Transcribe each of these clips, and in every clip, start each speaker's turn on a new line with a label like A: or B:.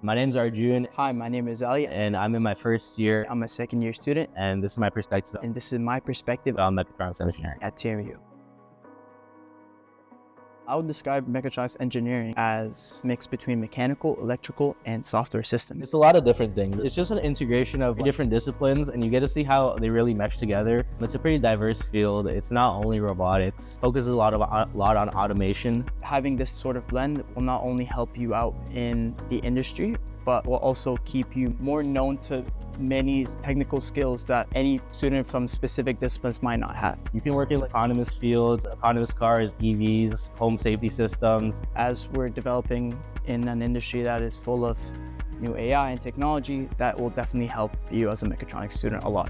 A: My name's Arjun,
B: Hi, my name is Ali.
A: and I'm in my first year,
B: I'm a second-year student,
A: and this is my perspective
B: and this is my perspective
A: on Mechatronics Engineering.
B: at TMU. I would describe Mechatronics Engineering as a mix between mechanical, electrical, and software systems.
A: It's a lot of different things. It's just an integration of different disciplines, and you get to see how they really mesh together. It's a pretty diverse field. It's not only robotics. Focuses a lot on automation.
B: Having this sort of blend will not only help you out in the industry, but will also keep you more known to many technical skills that any student from specific disciplines might not have.
A: You can work in autonomous fields, autonomous cars, EVs, home safety systems.
B: As we're developing in an industry that is full of new AI and technology, that will definitely help you as a mechatronics student a lot.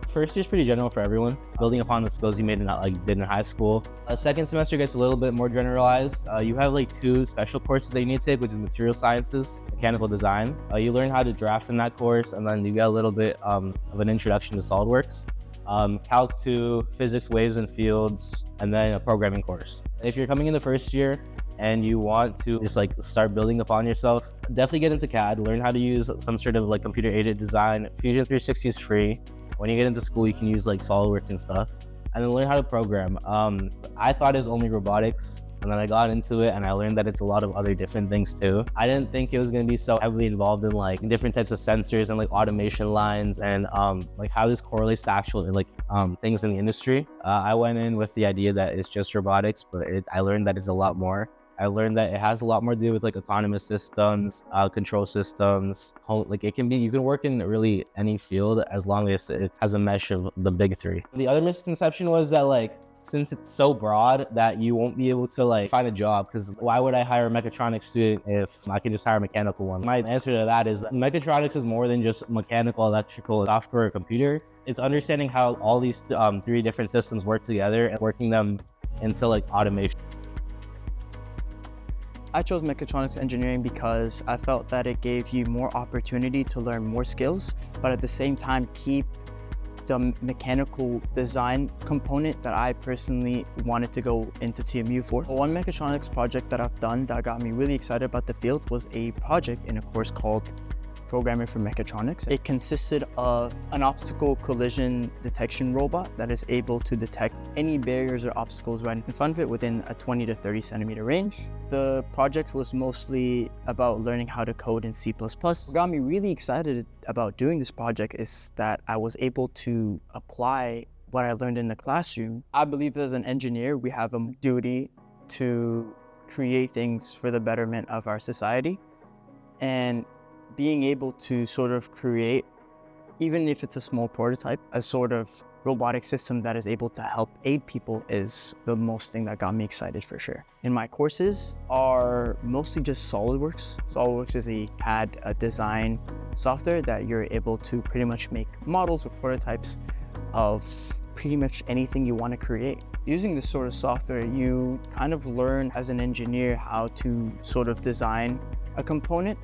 A: First year's pretty general for everyone, building upon the skills you did in high school. Second semester gets a little bit more generalized. You have two special courses that you need to take, which is material sciences, mechanical design. You learn how to draft in that course, and then you get a little bit of an introduction to SolidWorks. Calc 2, physics, waves and fields, and then a programming course. If you're coming in the first year and you want to just start building upon yourself, definitely get into CAD, learn how to use some sort of computer aided design. Fusion 360 is free. When you get into school, you can use SolidWorks and stuff, and then learn how to program. I thought it was only robotics, and then I got into it and I learned that it's a lot of other different things too. I didn't think it was gonna be so heavily involved in different types of sensors and automation lines and how this correlates to actual things in the industry. I went in with the idea that it's just robotics, but I learned that it's a lot more. I learned that it has a lot more to do with autonomous systems, control systems. You can work in really any field as long as it has a mesh of the big three. The other misconception was that since it's so broad that you won't be able to find a job, because why would I hire a mechatronics student if I can just hire a mechanical one? My answer to that is mechatronics is more than just mechanical, electrical, software, or computer. It's understanding how all these three different systems work together and working them into automation.
B: I chose Mechatronics Engineering because I felt that it gave you more opportunity to learn more skills, but at the same time keep the mechanical design component that I personally wanted to go into TMU for. One mechatronics project that I've done that got me really excited about the field was a project in a course called Programming for Mechatronics. It consisted of an obstacle collision detection robot that is able to detect any barriers or obstacles right in front of it within a 20 to 30 centimeter range. The project was mostly about learning how to code in C++. What got me really excited about doing this project is that I was able to apply what I learned in the classroom. I believe as an engineer, we have a duty to create things for the betterment of our society. And being able to sort of create, even if it's a small prototype, a sort of robotic system that is able to help aid people is the most thing that got me excited for sure. And my courses are mostly just SolidWorks. SolidWorks is a CAD design software that you're able to pretty much make models or prototypes of pretty much anything you want to create. Using this sort of software, you kind of learn as an engineer how to sort of design a component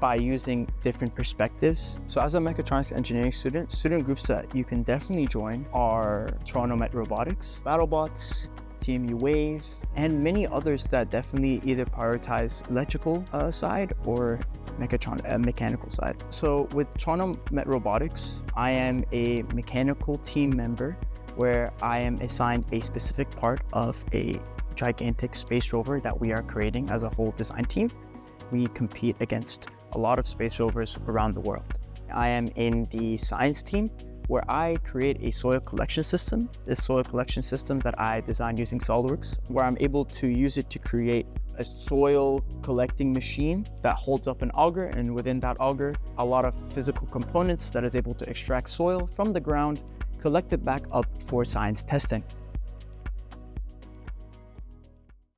B: by using different perspectives. So as a mechatronics engineering student groups that you can definitely join are Toronto Met Robotics, BattleBots, TMU Wave, and many others that definitely either prioritize electrical side or mechanical side. So with Toronto Met Robotics, I am a mechanical team member where I am assigned a specific part of a gigantic space rover that we are creating as a whole design team. We compete against a lot of space rovers around the world. I am in the science team where I create a soil collection system. This soil collection system that I designed using SolidWorks, where I'm able to use it to create a soil collecting machine that holds up an auger, and within that auger, a lot of physical components that is able to extract soil from the ground, collect it back up for science testing.